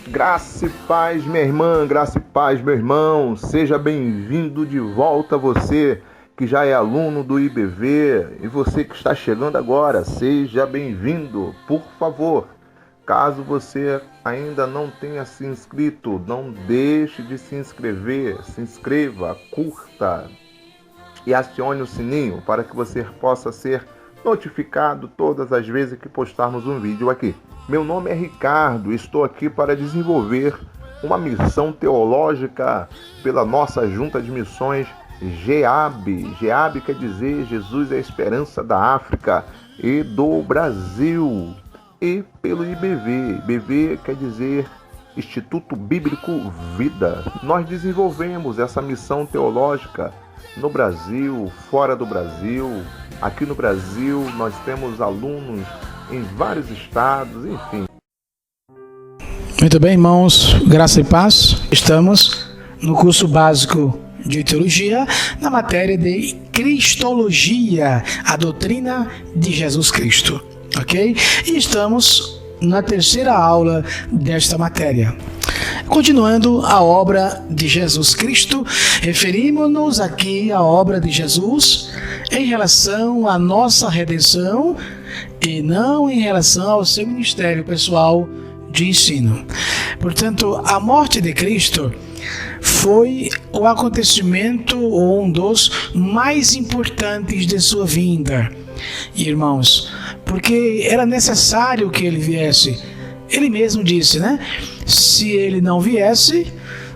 Graça e paz, minha irmã, graça e paz, meu irmão. Seja bem-vindo de volta, você que já é aluno do IBV e você que está chegando agora, seja bem-vindo. Por favor, caso você ainda não tenha se inscrito, não deixe de se inscrever, se inscreva, curta e acione o sininho para que você possa ser notificado todas as vezes que postarmos um vídeo aqui. Meu nome é Ricardo, estou aqui para desenvolver uma missão teológica pela nossa Junta de Missões GEAB. GEAB quer dizer Jesus é a Esperança da África e do Brasil. E pelo IBV. IBV quer dizer Instituto Bíblico Vida. Nós desenvolvemos essa missão teológica no Brasil, fora do Brasil. Aqui no Brasil nós temos alunos em vários estados, enfim. Muito bem, irmãos, graça e paz. Estamos no curso básico de teologia, na matéria de Cristologia, a doutrina de Jesus Cristo, ok? E estamos na terceira aula desta matéria. Continuando a obra de Jesus Cristo, referimos-nos aqui à obra de Jesus em relação à nossa redenção e não em relação ao seu ministério pessoal de ensino. Portanto, a morte de Cristo foi o acontecimento ou um dos mais importantes de sua vinda, irmãos, porque era necessário que ele viesse. Ele mesmo disse, né? Se ele não viesse,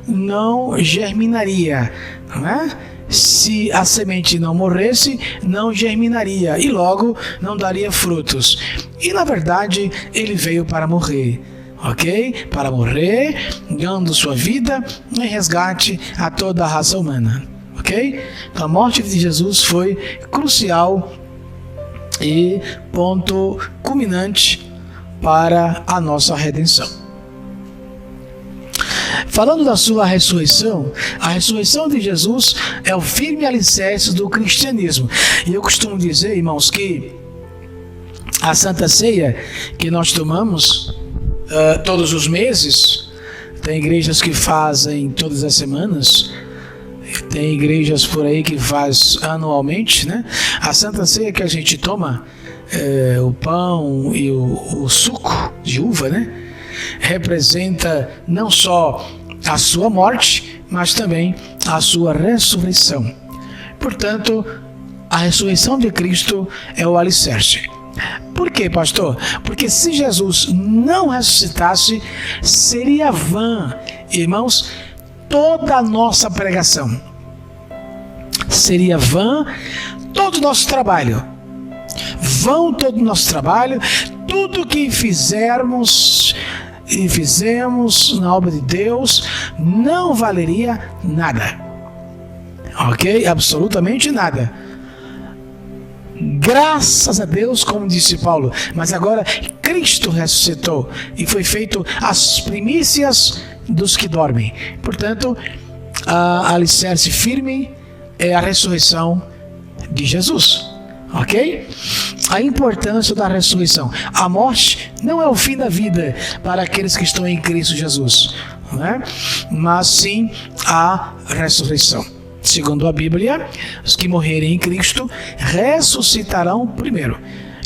não germinaria, não é? Se a semente não morresse, não germinaria e logo não daria frutos. E na verdade, ele veio para morrer, ok? Para morrer, dando sua vida em resgate a toda a raça humana, ok? Então, a morte de Jesus foi crucial e ponto culminante para a nossa redenção. Falando da sua ressurreição, a ressurreição de Jesus é o firme alicerce do cristianismo. E eu costumo dizer, irmãos, que a Santa Ceia que nós tomamos todos os meses, tem igrejas que fazem todas as semanas, tem igrejas por aí que faz anualmente, né? A Santa Ceia que a gente toma, o pão e o suco de uva, né? Representa não só a sua morte, mas também a sua ressurreição. Portanto, a ressurreição de Cristo é o alicerce. Por quê, pastor? Porque se Jesus não ressuscitasse, seria vã, irmãos, toda a nossa pregação. Seria vã todo o nosso trabalho. Vão todo o nosso trabalho, tudo que fizemos na obra de Deus não valeria nada, ok? Absolutamente nada. Graças a Deus, como disse Paulo, mas agora Cristo ressuscitou e foi feito as primícias dos que dormem. Portanto, a alicerce firme é a ressurreição de Jesus. Ok? A importância da ressurreição. A morte não é o fim da vida para aqueles que estão em Cristo Jesus, não é? Mas sim a ressurreição. Segundo a Bíblia, os que morrerem em Cristo ressuscitarão primeiro.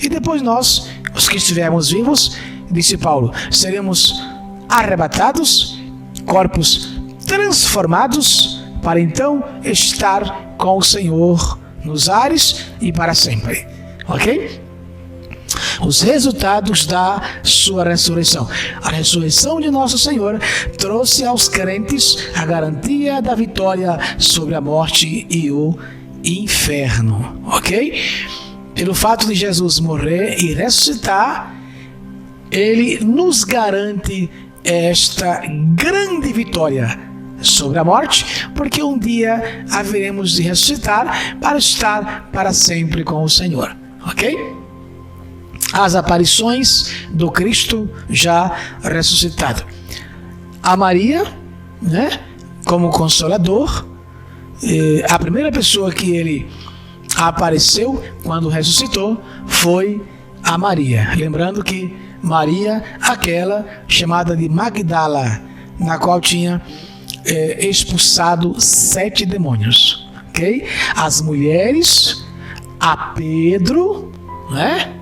E depois nós, os que estivermos vivos, disse Paulo, seremos arrebatados, corpos transformados, para então estar com o Senhor nos ares e para sempre, ok? Os resultados da sua ressurreição. A ressurreição de nosso Senhor trouxe aos crentes a garantia da vitória sobre a morte e o inferno, ok? Pelo fato de Jesus morrer e ressuscitar, ele nos garante esta grande vitória sobre a morte, porque um dia haveremos de ressuscitar para estar para sempre com o Senhor, ok? As aparições do Cristo já ressuscitado. A Maria, né, como consolador, a primeira pessoa que ele apareceu quando ressuscitou foi a Maria. Lembrando que Maria, aquela chamada de Magdala, na qual tinha expulsado 7 demônios. Ok? As mulheres, a Pedro, né?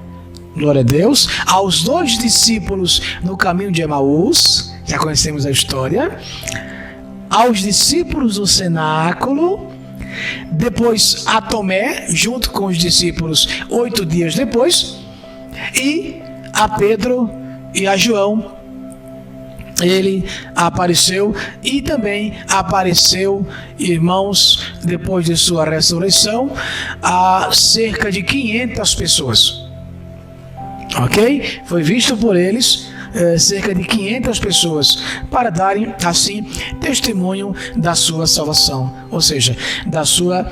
Glória a Deus, aos 2 discípulos no caminho de Emaús, já conhecemos a história, aos discípulos do cenáculo, depois a Tomé, junto com os discípulos 8 dias depois, e a Pedro e a João. Ele apareceu e também apareceu, irmãos, depois de sua ressurreição, a cerca de 500 pessoas. Ok? Foi visto por eles cerca de 500 pessoas, para darem assim testemunho da sua salvação, ou seja, da sua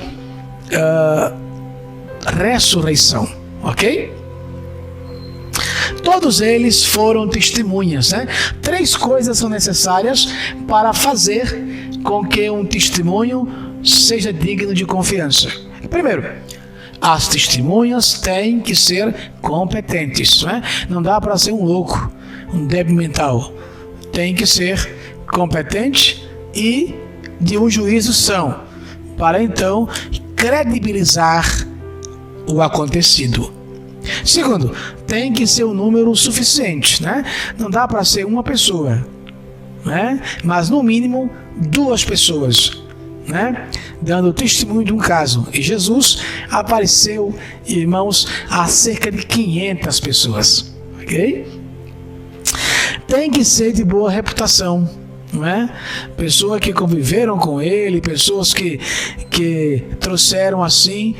ressurreição. Ok? Todos eles foram testemunhas, né? 3 coisas são necessárias para fazer com que um testemunho seja digno de confiança. Primeiro, as testemunhas têm que ser competentes, né? Não dá para ser um louco, um débil mental. Tem que ser competente e de um juízo são, para então credibilizar o acontecido. Segundo, tem que ser um número suficiente, né? Não dá para ser uma pessoa, né? Mas no mínimo 2 pessoas, né? Dando testemunho de um caso. E Jesus apareceu, irmãos, a cerca de 500 pessoas, ok? Tem que ser de boa reputação, não é? Pessoas que conviveram com ele, pessoas que trouxeram assim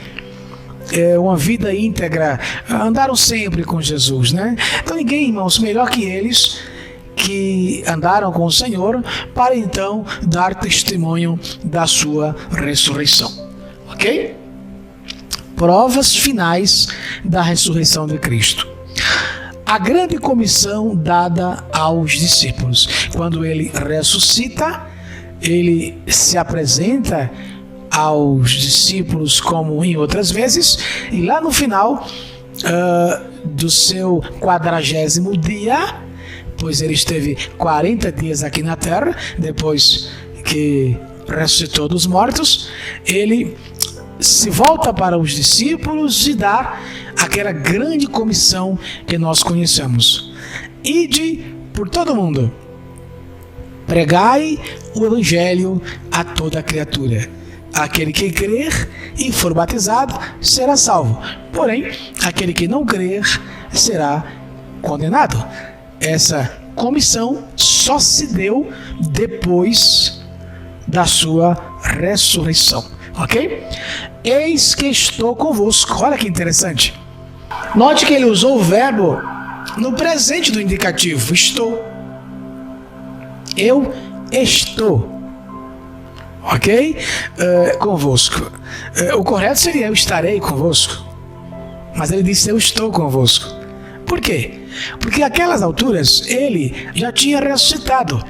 uma vida íntegra, andaram sempre com Jesus, né? Então ninguém, irmãos, melhor que eles que andaram com o Senhor para então dar testemunho da sua ressurreição, ok? Provas finais da ressurreição de Cristo. A grande comissão dada aos discípulos. Quando ele ressuscita, ele se apresenta aos discípulos como em outras vezes, e lá no final do seu 40º dia, pois ele esteve 40 dias aqui na terra, depois que ressuscitou dos mortos, ele se volta para os discípulos e dá aquela grande comissão que nós conhecemos: ide por todo mundo, pregai o evangelho a toda criatura. Aquele que crer e for batizado será salvo, porém aquele que não crer será condenado. Essa comissão só se deu depois da sua ressurreição, ok? Eis que estou convosco. Olha que interessante. Note que ele usou o verbo no presente do indicativo, estou. Eu estou. Ok? Convosco. O correto seria eu estarei convosco. Mas ele disse eu estou convosco. Por quê? Porque àquelas alturas ele já tinha ressuscitado.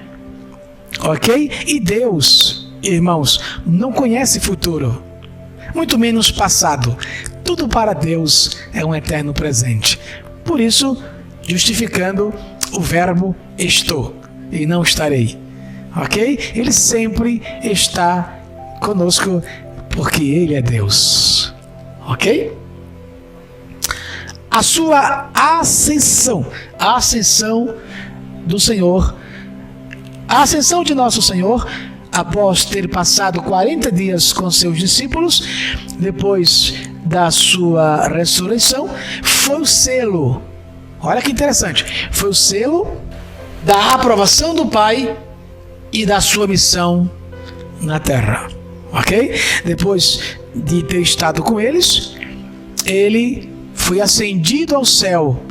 Ok? E Deus, irmãos, não conhece futuro, muito menos passado. Tudo para Deus é um eterno presente. Por isso, justificando o verbo estou e não estarei. Ok? Ele sempre está conosco porque Ele é Deus. Ok? A sua ascensão, a ascensão do Senhor, a ascensão de nosso Senhor, após ter passado 40 dias com seus discípulos, depois da sua ressurreição, foi o selo. Olha que interessante. Foi o selo da aprovação do Pai e da sua missão na terra, ok? Depois de ter estado com eles, ele foi ascendido ao céu.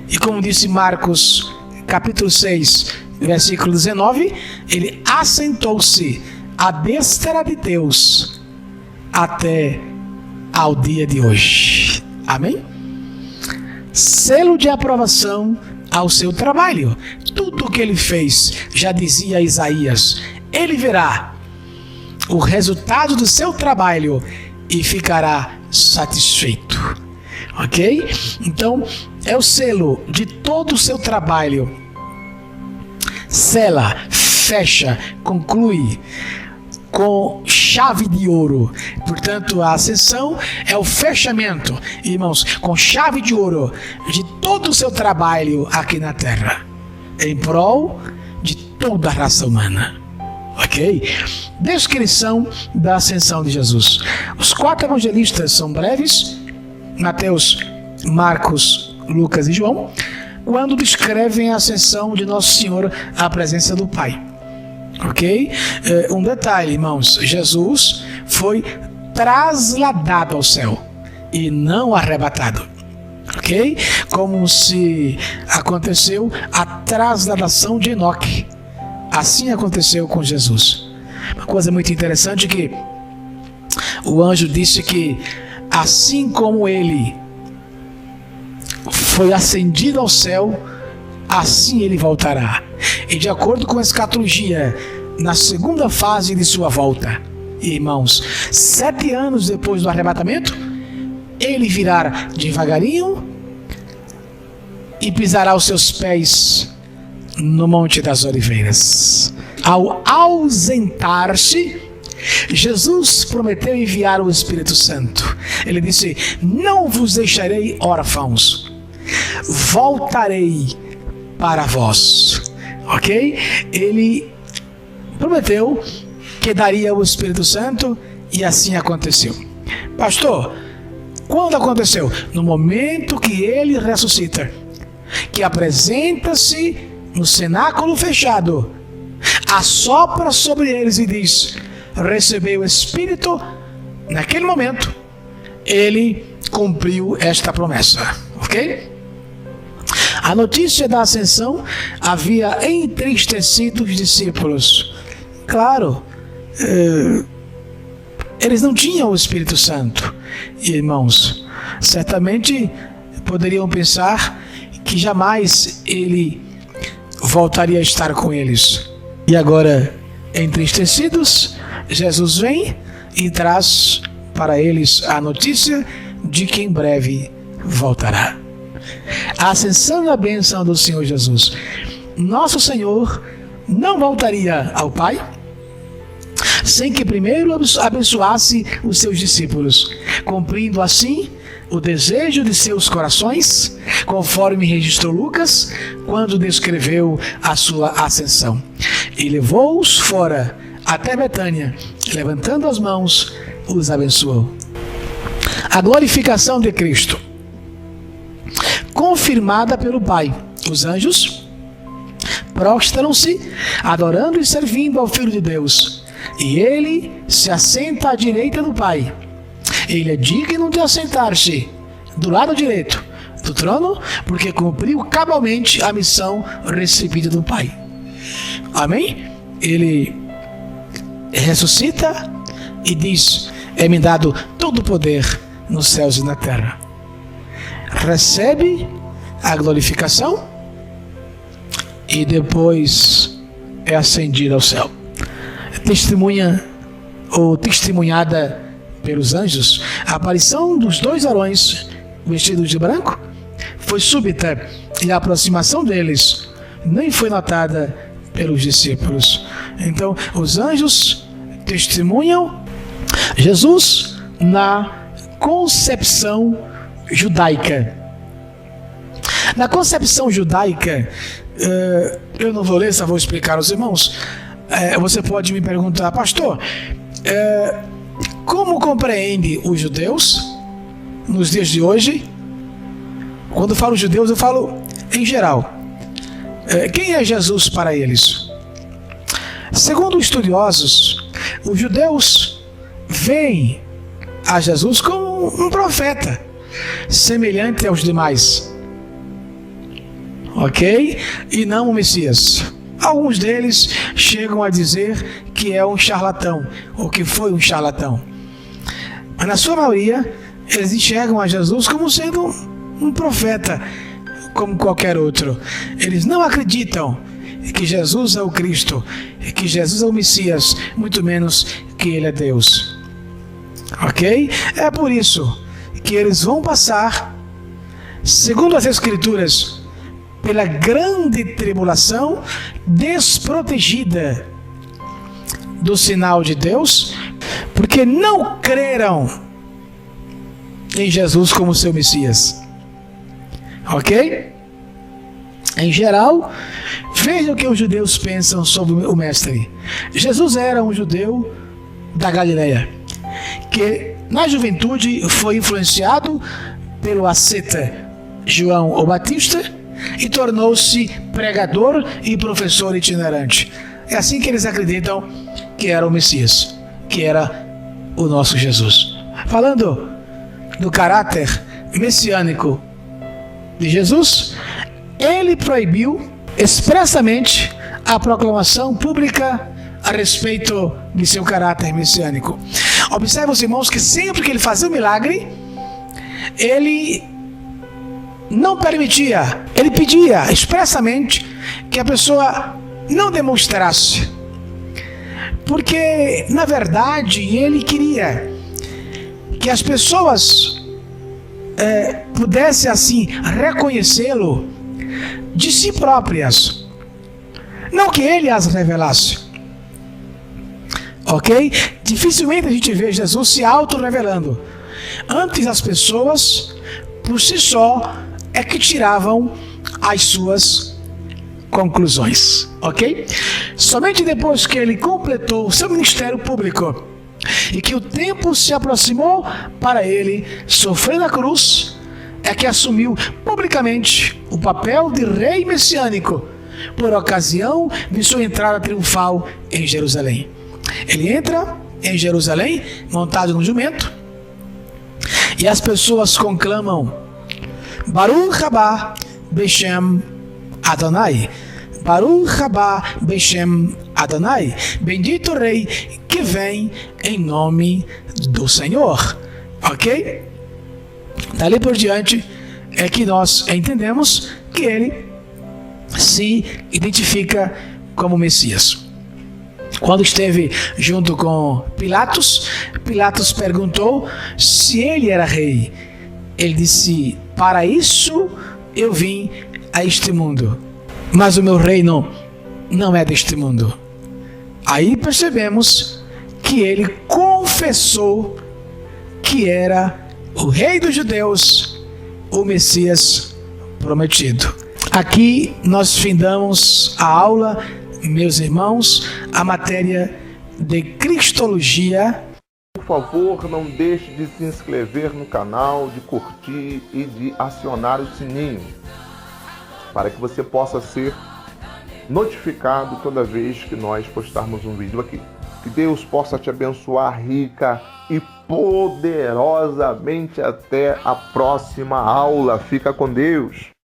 E como disse Marcos, capítulo 6, versículo 19, ele assentou-se à destra de Deus até ao dia de hoje. Amém? Selo de aprovação ao seu trabalho. Tudo o que ele fez, já dizia Isaías, ele verá o resultado do seu trabalho e ficará satisfeito. Ok? Então, é o selo de todo o seu trabalho. Sela, fecha, conclui com chave de ouro. Portanto, a ascensão é o fechamento, irmãos, com chave de ouro de todo o seu trabalho aqui na terra, em prol de toda a raça humana. Ok? Descrição da ascensão de Jesus. Os 4 evangelistas são breves, Mateus, Marcos, Lucas e João, quando descrevem a ascensão de Nosso Senhor à presença do Pai. Ok? Um detalhe, irmãos, Jesus foi trasladado ao céu e não arrebatado. Ok? Como se aconteceu a trasladação de Enoque. Assim aconteceu com Jesus. Uma coisa muito interessante é que o anjo disse que assim como ele foi ascendido ao céu, assim ele voltará. E de acordo com a escatologia, na segunda fase de sua volta, irmãos, 7 anos depois do arrebatamento, ele virá devagarinho e pisará os seus pés no Monte das Oliveiras. Ao ausentar-se, Jesus prometeu enviar o Espírito Santo. Ele disse: não vos deixarei órfãos, voltarei para vós. Ok? Ele prometeu que daria o Espírito Santo e assim aconteceu. Pastor, quando aconteceu? No momento que ele ressuscita, que apresenta-se no cenáculo fechado, assopra sobre eles e diz: recebei o Espírito. Naquele momento, ele cumpriu esta promessa. Ok? A notícia da ascensão havia entristecido os discípulos. Claro, eles não tinham o Espírito Santo, irmãos. Certamente poderiam pensar que jamais ele voltaria a estar com eles. E agora, entristecidos, Jesus vem e traz para eles a notícia de que em breve voltará. A ascensão e a bênção do Senhor Jesus. Nosso Senhor não voltaria ao Pai sem que primeiro abençoasse os seus discípulos, cumprindo assim o desejo de seus corações, conforme registrou Lucas quando descreveu a sua ascensão. E levou-os fora até Betânia, levantando as mãos, os abençoou. A glorificação de Cristo, confirmada pelo Pai. Os anjos prostram-se, adorando e servindo ao Filho de Deus. E ele se assenta à direita do Pai. Ele é digno de assentar-se do lado direito do trono, porque cumpriu cabalmente a missão recebida do Pai. Amém? Ele ressuscita e diz: é-me dado todo o poder nos céus e na terra. Recebe a glorificação e depois é ascendido ao céu. Testemunha ou testemunhada pelos anjos, a aparição dos 2 varões vestidos de branco foi súbita e a aproximação deles nem foi notada pelos discípulos. Então, os anjos testemunham Jesus na concepção judaica. Na concepção judaica, eu não vou ler, só vou explicar aos irmãos. Você pode me perguntar: pastor, como compreende os judeus nos dias de hoje? Quando eu falo judeus, eu falo em geral. Quem é Jesus para eles? Segundo estudiosos, os judeus veem a Jesus como um profeta, semelhante aos demais, ok? E não o Messias. Alguns deles chegam a dizer que é um charlatão, ou que foi um charlatão. Mas na sua maioria, eles enxergam a Jesus como sendo um profeta, como qualquer outro. Eles não acreditam que Jesus é o Cristo, que Jesus é o Messias, muito menos que Ele é Deus. Ok? É por isso que eles vão passar segundo as Escrituras, pela grande tribulação, desprotegida do sinal de Deus, porque não creram em Jesus como seu Messias. Ok? Em geral, veja o que os judeus pensam sobre o Mestre. Jesus era um judeu da Galileia, que na juventude foi influenciado pelo asceta João o Batista e tornou-se pregador e professor itinerante. É assim que eles acreditam que era o Messias, que era o nosso Jesus. Falando do caráter messiânico de Jesus, ele proibiu expressamente a proclamação pública a respeito de seu caráter messiânico. Observe, os irmãos, que sempre que ele fazia um milagre, ele não permitia, ele pedia expressamente que a pessoa não demonstrasse, porque na verdade ele queria que as pessoas pudessem assim reconhecê-lo de si próprias, não que ele as revelasse. Ok? Dificilmente a gente vê Jesus se auto-revelando. Antes, as pessoas por si só é que tiravam as suas conclusões. Ok? Somente depois que ele completou o seu ministério público e que o tempo se aproximou para ele sofrer na cruz, é que assumiu publicamente o papel de rei messiânico por ocasião de sua entrada triunfal em Jerusalém. Ele entra em Jerusalém montado no jumento e as pessoas conclamam: Baruch haba Beshem Adonai, Baruch haba Beshem Adonai, bendito o rei que vem em nome do Senhor. Ok? Dali por diante é que nós entendemos que ele se identifica como Messias. Quando esteve junto com Pilatos, Pilatos perguntou se ele era rei. Ele disse: para isso eu vim a este mundo, mas o meu reino não é deste mundo. Aí percebemos que ele confessou que era o rei dos judeus, o Messias prometido. Aqui nós findamos a aula, meus irmãos, a matéria de Cristologia. Por favor, não deixe de se inscrever no canal, de curtir e de acionar o sininho, para que você possa ser notificado toda vez que nós postarmos um vídeo aqui. Que Deus possa te abençoar rica e poderosamente. Até a próxima aula. Fica com Deus.